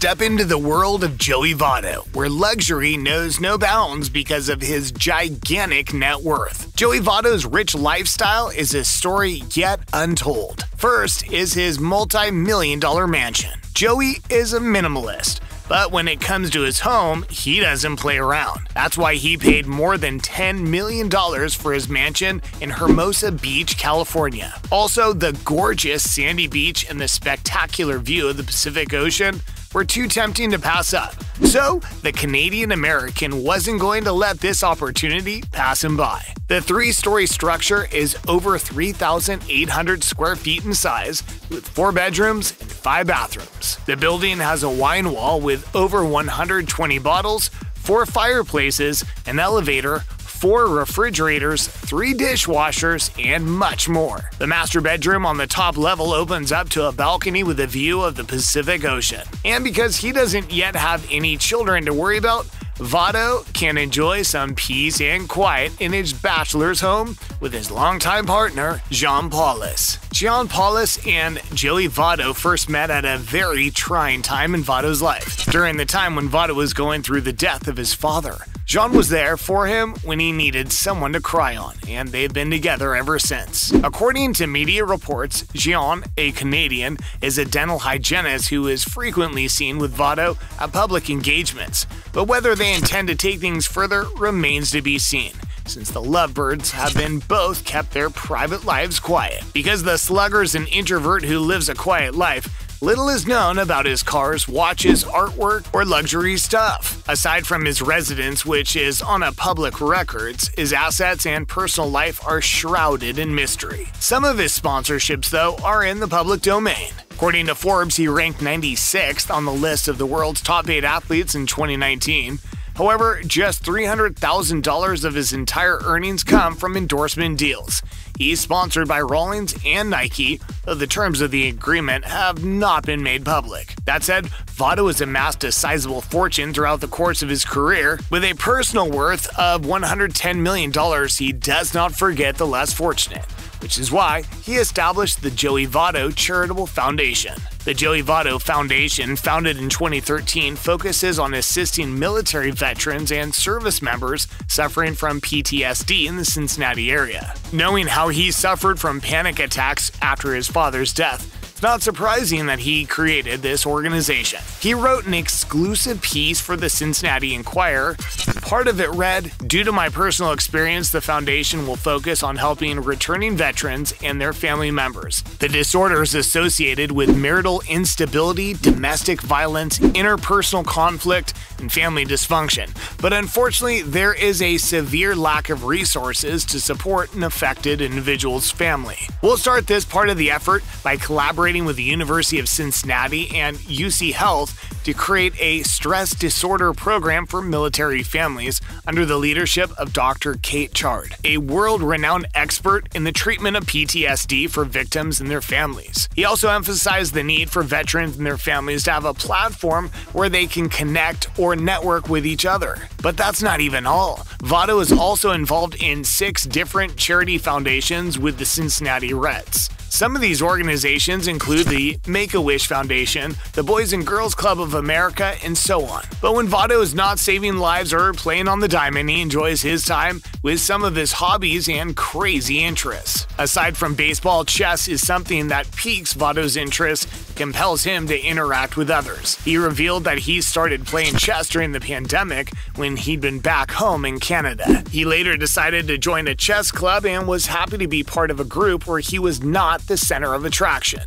Step into the world of Joey Votto, where luxury knows no bounds because of his gigantic net worth. Joey Votto's rich lifestyle is a story yet untold. First is his multi-million-dollar mansion. Joey is a minimalist, but when it comes to his home, he doesn't play around. That's why he paid more than $10 million for his mansion in Hermosa Beach, California. Also, the gorgeous sandy beach and the spectacular view of the Pacific Ocean were too tempting to pass up. So, the Canadian-American wasn't going to let this opportunity pass him by. The three-story structure is over 3,800 square feet in size, with 4 bedrooms and 5 bathrooms. The building has a wine wall with over 120 bottles, 4 fireplaces, an elevator, 4 refrigerators, 3 dishwashers, and much more. The master bedroom on the top level opens up to a balcony with a view of the Pacific Ocean. And because he doesn't yet have any children to worry about, Votto can enjoy some peace and quiet in his bachelor's home with his longtime partner, Jean Paulus. Jean Paulus and Joey Votto first met at a very trying time in Votto's life, during the time when Votto was going through the death of his father. Jean was there for him when he needed someone to cry on, and they've been together ever since. According to media reports, Jean, a Canadian, is a dental hygienist who is frequently seen with Votto at public engagements, but whether they intend to take things further remains to be seen, since the lovebirds have been both kept their private lives quiet. Because the slugger's an introvert who lives a quiet life, little is known about his cars, watches, artwork, or luxury stuff. Aside from his residence, which is on a public records, his assets and personal life are shrouded in mystery. Some of his sponsorships, though, are in the public domain. According to Forbes, he ranked 96th on the list of the world's top 8 athletes in 2019. However, just $300,000 of his entire earnings come from endorsement deals. He's sponsored by Rawlings and Nike, though the terms of the agreement have not been made public. That said, Votto has amassed a sizable fortune throughout the course of his career. With a personal worth of $110 million, he does not forget the less fortunate, which is why he established the Joey Votto Charitable Foundation. The Joey Votto Foundation, founded in 2013, focuses on assisting military veterans and service members suffering from PTSD in the Cincinnati area. Knowing how he suffered from panic attacks after his father's death, it's not surprising that he created this organization. He wrote an exclusive piece for the Cincinnati Enquirer. Part of it read, "Due to my personal experience, the foundation will focus on helping returning veterans and their family members. The disorders associated with marital instability, domestic violence, interpersonal conflict, and family dysfunction. But unfortunately, there is a severe lack of resources to support an affected individual's family. We'll start this part of the effort by collaborating with the University of Cincinnati and UC Health to create a stress disorder program for military families under the leadership of Dr. Kate Chard, a world-renowned expert in the treatment of PTSD for victims and their families. He also emphasized the need for veterans and their families to have a platform where they can connect or network with each other. But that's not even all. Votto is also involved in 6 different charity foundations with the Cincinnati Reds. Some of these organizations include the Make-A-Wish Foundation, the Boys and Girls Club of America, and so on. But when Votto is not saving lives or playing on the diamond, he enjoys his time with some of his hobbies and crazy interests. Aside from baseball, chess is something that piques Votto's interest and compels him to interact with others. He revealed that he started playing chess during the pandemic when he'd been back home in Canada. He later decided to join a chess club and was happy to be part of a group where he was not the center of attraction.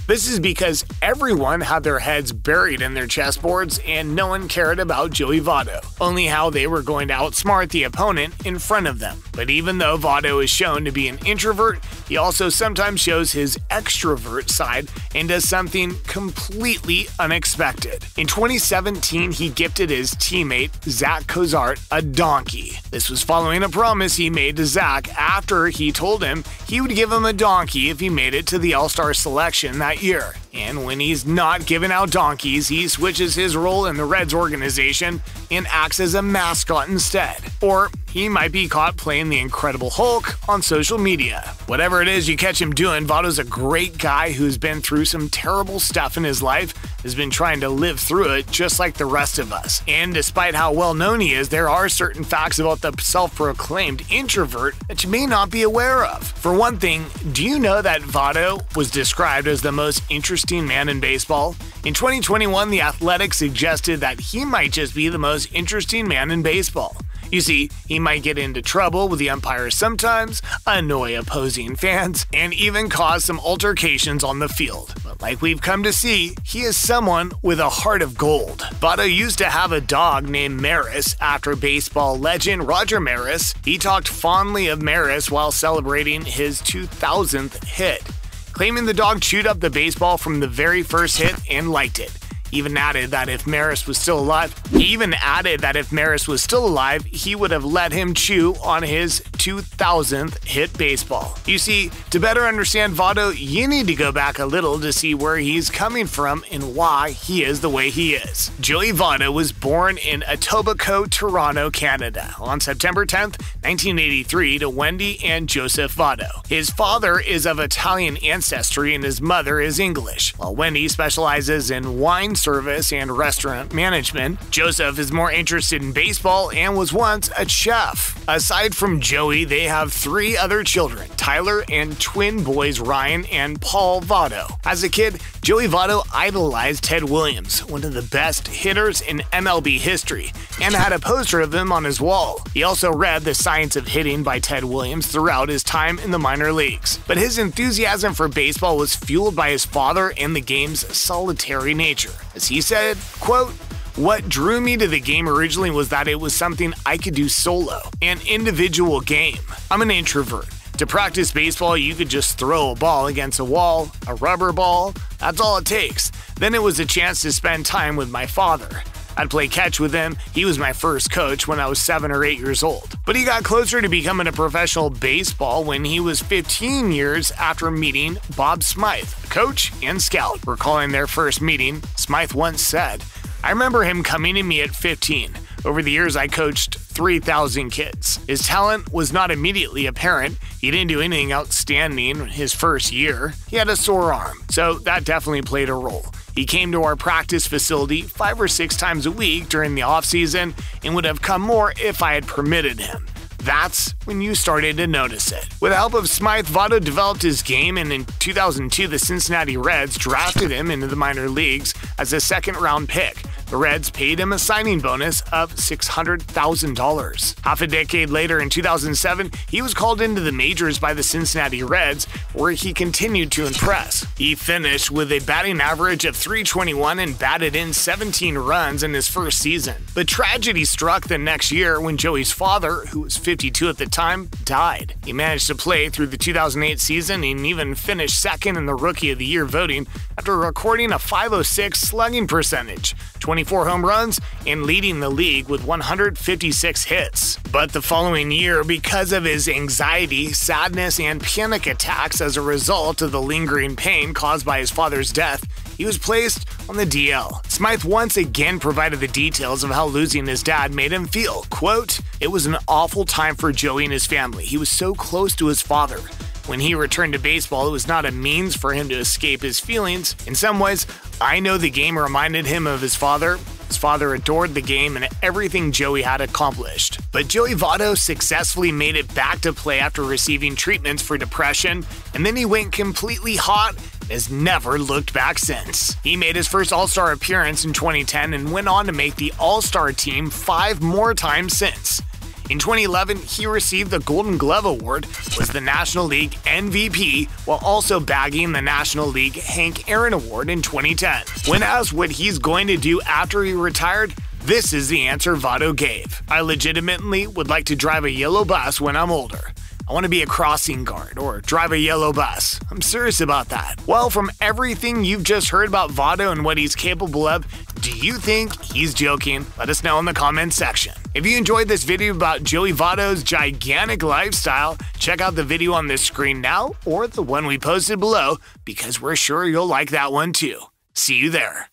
This is because everyone had their heads buried in their chessboards and no one cared about Joey Votto, only how they were going to outsmart the opponent in front of them. But even though Votto is shown to be an introvert, he also sometimes shows his extrovert side and does something completely unexpected. In 2017, he gifted his teammate, Zach Cozart, a donkey. This was following a promise he made to Zach after he told him he would give him a donkey if he made it to the All-Star selection that year. And when he's not giving out donkeys, he switches his role in the Reds organization and acts as a mascot instead. Or he might be caught playing the Incredible Hulk on social media. Whatever it is you catch him doing, Votto's a great guy who's been through some terrible stuff in his life, has been trying to live through it just like the rest of us. And despite how well known he is, there are certain facts about the self-proclaimed introvert that you may not be aware of. For one thing, do you know that Votto was described as the most interesting man in baseball? In 2021, The Athletic suggested that he might just be the most interesting man in baseball. You see, he might get into trouble with the umpires sometimes, annoy opposing fans, and even cause some altercations on the field. But like we've come to see, he is someone with a heart of gold. Votto used to have a dog named Maris after baseball legend Roger Maris. He talked fondly of Maris while celebrating his 2000th hit, claiming the dog chewed up the baseball from the very first hit and liked it. He even added that if Maris was still alive, he would have let him chew on his 2000th hit baseball. You see, to better understand Votto, you need to go back a little to see where he's coming from and why he is the way he is. Joey Votto was born in Etobicoke, Toronto, Canada, on September 10th, 1983 to Wendy and Joseph Votto. His father is of Italian ancestry and his mother is English. While Wendy specializes in wine service and restaurant management, Joseph is more interested in baseball and was once a chef. Aside from Joey, they have 3 other children, Tyler and twin boys Ryan and Paul Votto. As a kid, Joey Votto idolized Ted Williams, one of the best hitters in MLB history, and had a poster of him on his wall. He also read The Science of Hitting by Ted Williams throughout his time in the minor leagues. But his enthusiasm for baseball was fueled by his father and the game's solitary nature. As he said, quote, "What drew me to the game originally was that it was something I could do solo, an individual game. I'm an introvert. To practice baseball, you could just throw a ball against a wall, a rubber ball, that's all it takes. Then it was a chance to spend time with my father. I'd play catch with him. He was my first coach when I was 7 or 8 years old. But he got closer to becoming a professional baseball when he was 15 years after meeting Bob Smythe, coach and scout. Recalling their first meeting, Smythe once said, "I remember him coming to me at 15. Over the years, I coached 3,000 kids. His talent was not immediately apparent. He didn't do anything outstanding his first year. He had a sore arm, so that definitely played a role. He came to our practice facility 5 or 6 times a week during the off-season and would have come more if I had permitted him. That's when you started to notice it." With the help of Smythe, Votto developed his game, and in 2002, the Cincinnati Reds drafted him into the minor leagues as a second-round pick. The Reds paid him a signing bonus of $600,000. Half a decade later, in 2007, he was called into the majors by the Cincinnati Reds, where he continued to impress. He finished with a batting average of .321 and batted in 17 runs in his first season. But tragedy struck the next year when Joey's father, who was 52 at the time, died. He managed to play through the 2008 season and even finished second in the Rookie of the Year voting after recording a .506 slugging percentage, 24 home runs, and leading the league with 156 hits. But the following year, because of his anxiety, sadness, and panic attacks as a result of the lingering pain caused by his father's death, he was placed on the DL. Smythe once again provided the details of how losing his dad made him feel. Quote, "It was an awful time for Joey and his family. He was so close to his father. When he returned to baseball, it was not a means for him to escape his feelings. In some ways, I know the game reminded him of his father. His father adored the game and everything Joey had accomplished." But Joey Votto successfully made it back to play after receiving treatments for depression, and then he went completely hot and has never looked back since. He made his first All-Star appearance in 2010 and went on to make the All-Star team 5 more times since. In 2011, he received the Golden Glove Award, was the National League MVP, while also bagging the National League Hank Aaron Award in 2010. When asked what he's going to do after he retired, this is the answer Votto gave. "I legitimately would like to drive a yellow bus when I'm older. I want to be a crossing guard or drive a yellow bus. I'm serious about that. Well, from everything you've just heard about Votto and what he's capable of, do you think he's joking? Let us know in the comments section. If you enjoyed this video about Joey Votto's gigantic lifestyle, check out the video on this screen now or the one we posted below because we're sure you'll like that one too. See you there.